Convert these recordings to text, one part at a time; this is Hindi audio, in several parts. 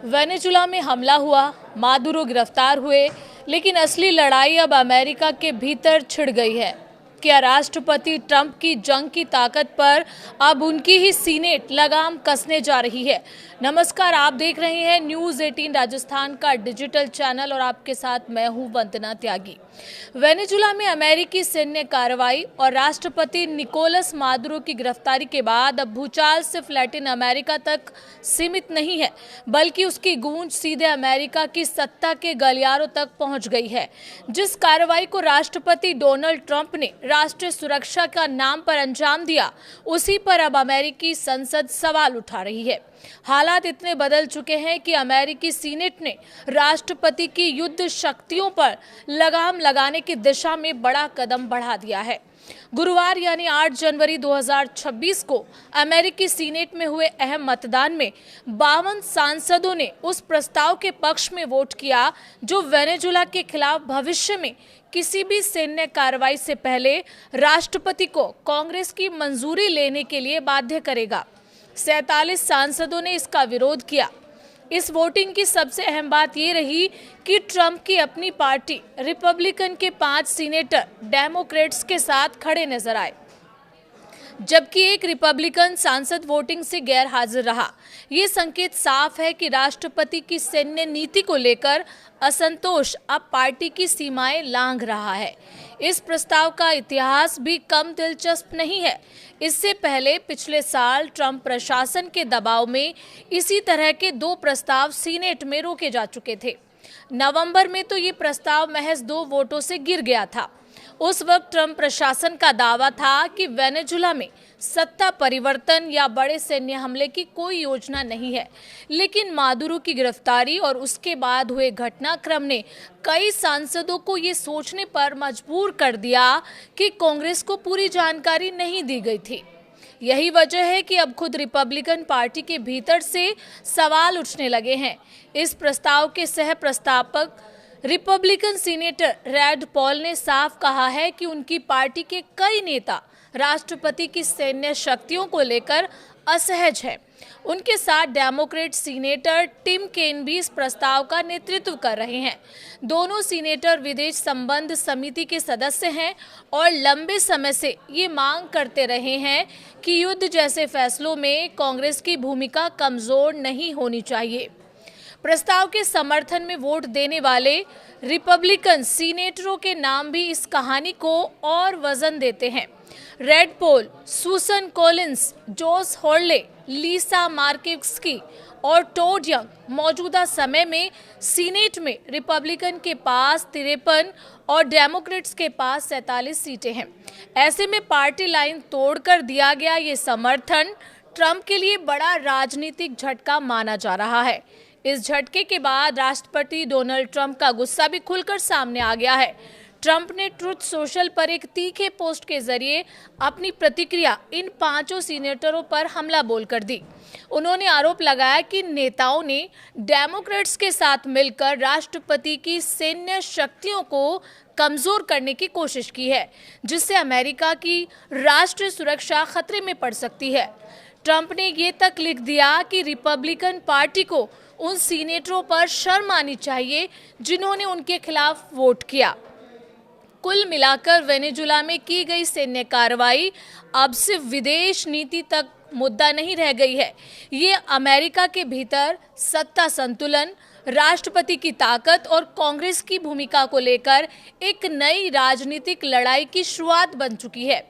वेनेजुला में हमला हुआ, मादुरो गिरफ्तार हुए, लेकिन असली लड़ाई अब अमेरिका के भीतर छिड़ गई है। क्या राष्ट्रपति ट्रंप की जंग की ताकत पर अब उनकी ही सीनेट लगाम कसने जा रही है? नमस्कार, आप देख रहे हैं न्यूज़ 18 राजस्थान का डिजिटल चैनल और आपके साथ मैं हूं वंदना त्यागी। वेनेजुला में अमेरिकी सैन्य कार्रवाई और राष्ट्रपति निकोलस मादुरो की गिरफ्तारी के बाद अब भूचाल सिर्फ लैटिन अमेरिका तक सीमित नहीं है, बल्कि उसकी गूंज सीधे अमेरिका की सत्ता के गलियारों तक पहुंच गई है। जिस कार्रवाई को राष्ट्रपति डोनाल्ड ट्रंप ने राष्ट्रीय सुरक्षा का नाम पर अंजाम दिया, उसी पर अब अमेरिकी संसद सवाल उठा रही है। हालात इतने बदल चुके हैं कि अमेरिकी सीनेट ने राष्ट्रपति की युद्ध शक्तियों पर लगाम लगाने की दिशा में बड़ा कदम बढ़ा दिया है। गुरुवार यानी 8 जनवरी 2026 को अमेरिकी सीनेट में हुए अहम मतदान में 52 सांसदों ने उस प्रस्ताव के पक्ष में वोट किया जो वेनेजुला के खिलाफ भविष्य में किसी भी सैन्य कार्रवाई से पहले राष्ट्रपति को कांग्रेस की मंजूरी लेने के लिए बाध्य करेगा। 47 सांसदों ने इसका विरोध किया। इस वोटिंग की सबसे अहम बात यह रही कि ट्रंप की अपनी पार्टी रिपब्लिकन के 5 सीनेटर डेमोक्रेट्स के साथ खड़े नजर आए, जबकि एक रिपब्लिकन सांसद वोटिंग से गैर हाजिर रहा। ये संकेत साफ है कि राष्ट्रपति की सैन्य नीति को लेकर असंतोष अब पार्टी की सीमाएं लांघ रहा है। इस प्रस्ताव का इतिहास भी कम दिलचस्प नहीं है। इससे पहले पिछले साल ट्रंप प्रशासन के दबाव में इसी तरह के 2 प्रस्ताव सीनेट में रोके जा चुके थे। नवंबर में तो ये प्रस्ताव महज 2 वोटों से गिर गया था। उस वक्त ट्रंप प्रशासन का दावा था कि वेनेजुला में सत्ता परिवर्तन या बड़े सैन्य हमले की कोई योजना नहीं है, लेकिन मादुरो की गिरफ्तारी और उसके बाद हुए घटनाक्रम ने कई सांसदों को ये सोचने पर मजबूर कर दिया कि कांग्रेस को पूरी जानकारी नहीं दी गई थी। यही वजह है कि अब खुद रिपब्लिकन पार्टी के भीतर से सवाल उठने लगे हैं। इस प्रस्ताव के सह प्रस्तावक रिपब्लिकन सीनेटर रैड पॉल ने साफ कहा है कि उनकी पार्टी के कई नेता राष्ट्रपति की सैन्य शक्तियों को लेकर असहज हैं। उनके साथ डेमोक्रेट सीनेटर टिम केन भी इस प्रस्ताव का नेतृत्व कर रहे हैं। दोनों सीनेटर विदेश संबंध समिति के सदस्य हैं और लंबे समय से ये मांग करते रहे हैं कि युद्ध जैसे फैसलों में कांग्रेस की भूमिका कमजोर नहीं होनी चाहिए। प्रस्ताव के समर्थन में वोट देने वाले रिपब्लिकन सीनेटरों के नाम भी इस कहानी को और वजन देते हैं। रेड पॉल, सुसन कॉलिंस, जोस हॉर्ले, लीसा मार्किव्स्की और टॉड यंग मौजूदा समय में सीनेट में रिपब्लिकन के पास 53 और डेमोक्रेट्स के पास 47 सीटें हैं। ऐसे में पार्टी लाइन तोड़कर दिया गया ये समर्थन ट्रंप के लिए बड़ा राजनीतिक झटका माना जा रहा है। इस झटके के बाद राष्ट्रपति डोनाल्ड ट्रंप का गुस्सा भी खुलकर सामने आ गया है। ट्रंप ने ट्रुथ सोशल पर एक तीखे पोस्ट के जरिए अपनी प्रतिक्रिया इन 5 सीनेटरों पर हमला बोलकर दी। उन्होंने आरोप लगाया कि नेताओं ने डेमोक्रेट्स के साथ मिलकर राष्ट्रपति की सैन्य शक्तियों को कमजोर करने की कोशिश की है, जिससे अमेरिका की राष्ट्रीय सुरक्षा खतरे में पड़ सकती है। ट्रंप ने ये तक लिख दिया कि रिपब्लिकन पार्टी को उन सीनेटरों पर शर्म आनी चाहिए जिन्होंने उनके खिलाफ वोट किया। कुल मिलाकर वेनेजुला में की गई सैन्य कार्रवाई अब सिर्फ विदेश नीति तक मुद्दा नहीं रह गई है। ये अमेरिका के भीतर सत्ता संतुलन, राष्ट्रपति की ताकत और कांग्रेस की भूमिका को लेकर एक नई राजनीतिक लड़ाई की शुरुआत बन चुकी है,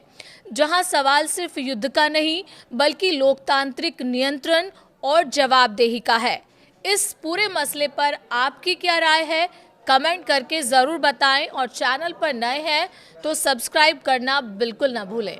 जहां सवाल सिर्फ युद्ध का नहीं बल्कि लोकतांत्रिक नियंत्रण और जवाबदेही का है। इस पूरे मसले पर आपकी क्या राय है? कमेंट करके ज़रूर बताएं और चैनल पर नए हैं तो सब्सक्राइब करना बिल्कुल ना भूलें।